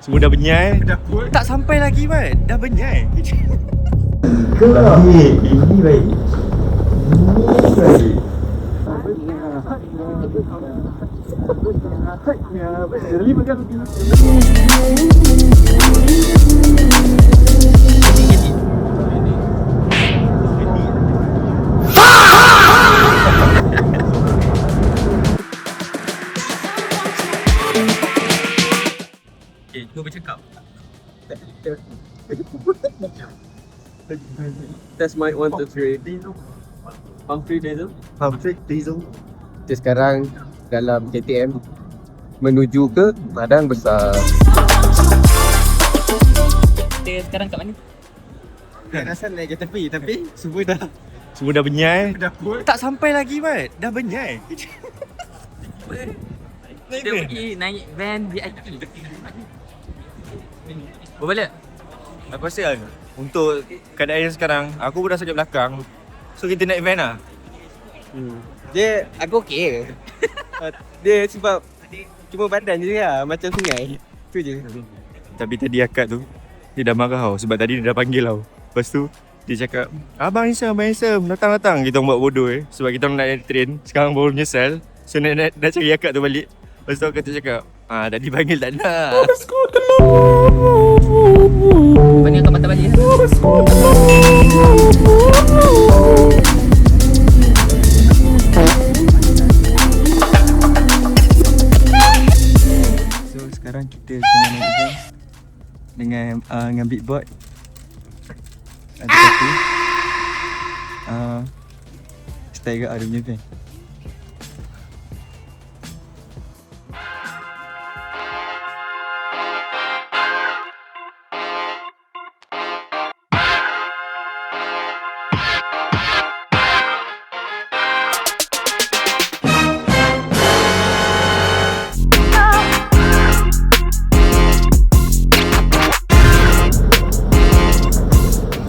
Semua dah benyai. Tak sampai lagi Mat. Dah benyai. Ini baik. Okay, kau bercakap. Test mic 1, 2, 3. Humphrey Diesel. Humphrey Diesel. Kita sekarang dalam KTM menuju ke Padang Besar. Kita sekarang kat mana? Rasa naik ke tepi tapi semua Semua dah benyai. dah full. Tak sampai lagi Mat. Dah benyai. Kita pergi naik van VIP. Berapa? Aku rasa untuk keadaan yang sekarang, aku pun dah sakit belakang. So kita naik van lah. Dia aku okey. Dia sebab cuma badan je lah macam sungai. Tu je. Tapi tadi akak tu, dia dah marah tau. Sebab tadi dia dah panggil tau. Lepas tu, dia cakap, Abang handsome, datang. Kita orang buat bodoh Sebab kita orang nak naik train. Sekarang baru menyesal. So nak cari akak tu balik. Lepas tu akak tu cakap, tadi panggil tak nak. Lepas ni kau patah balik. So sekarang kita tengah naik van dengan big board. Ada satu style kat ada punya van.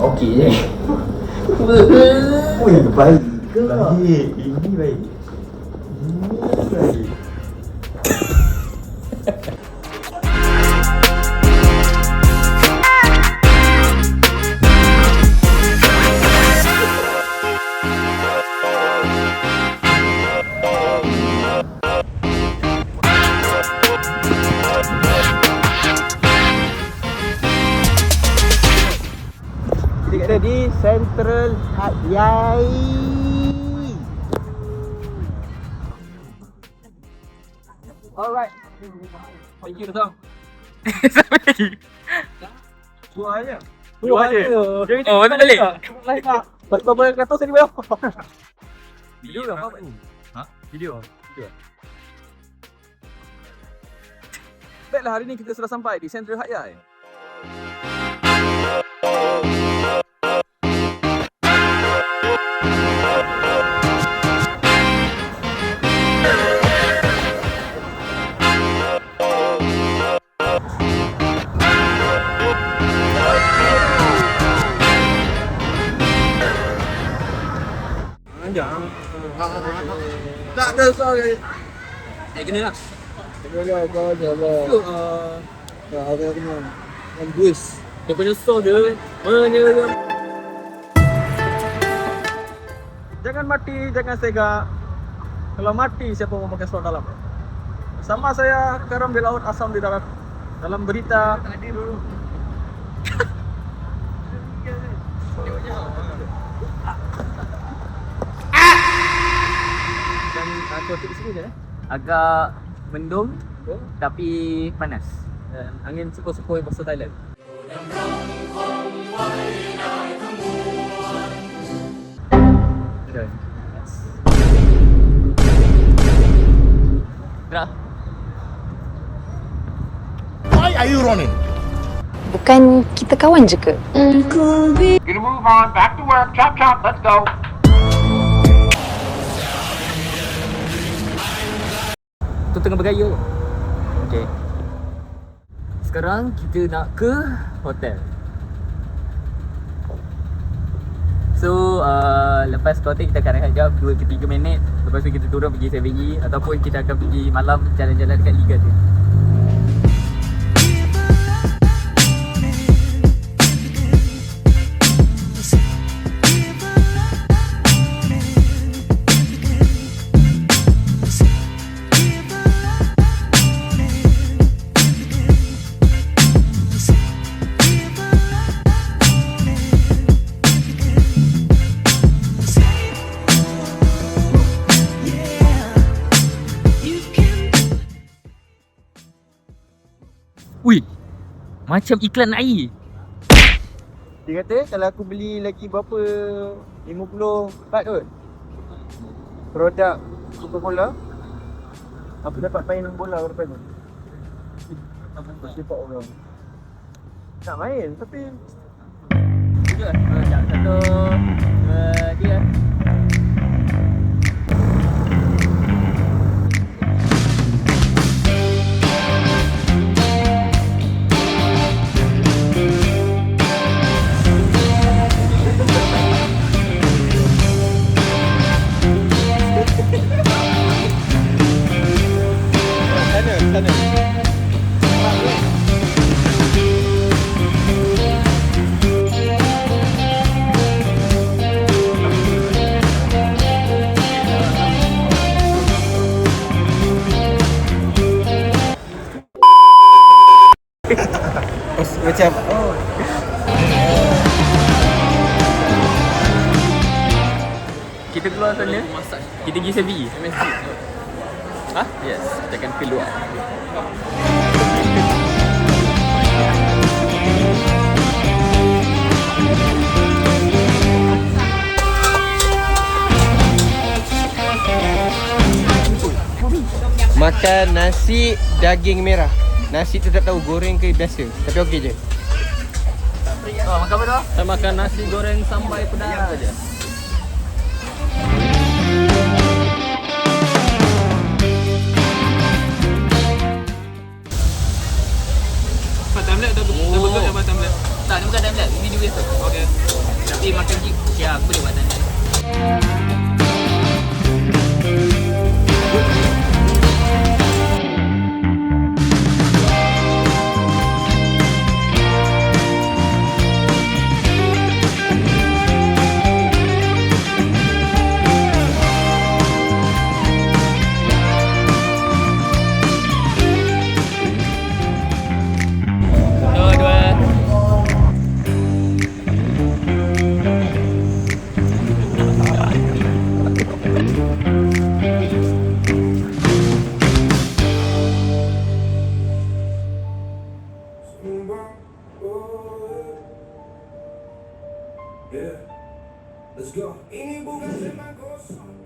Okey je. Ui, baik ke? Baik. Ini baik. Ini baik. Kita ada di Central Hatyai. Alright. Thank you Tong. Buah aja. Oh, mana balik? Lain tak. Bapak kata saya di bawah. Video apa ni? Video? Baiklah, hari ni kita sudah sampai di Central Hatyai. Tak ada sorry. Kena lah. Kau jalan. Ada kena. Yang bus. Dia punya store dia. Mana? Jangan mati, jangan segak. Kalau mati, siapa mau makan suara dalam? Sama saya garam di laut, asam di darat. Dalam berita dan cuaca di sini je Agak mendung tapi panas. Dan angin sepoi-sepoi bahasa Thailand. Okay. Yes. Gerak. Why are you running? Bukan kita kawan je ke? Gonna move on, back to work, chop chop, let's go. Tu tengah bergaya. Okay. Sekarang kita nak ke hotel. So lepas hotel kita akan rehat jap 2 ke 3 minit. Lepas tu kita turun pergi 7E ataupun kita akan pergi malam jalan-jalan dekat Liga tu. Ui, macam iklan air. Dia kata kalau aku beli lagi berapa 50 baht kot produk Coca-Cola, aku dapat main bola lepas tu. Sepak orang nak main tapi Juga. Sekejap. 1, 2, 3. sana. Macam Kita keluar sana, kita pergi selfie. MSG. Ha? Yes, kita akan keluar. makan nasi daging merah. Nasi tu tak tahu goreng ke biasa, tapi okey je. Oh, makan apa tu? Saya makan nasi goreng sampai pedas aja. Tablet dah betul yang tablet. Tak, ni bukan tablet, video biasa. Okey. Tapi makan gig, okey aku boleh buat tablet. Yeah, let's go. Ini bukan teman kosong.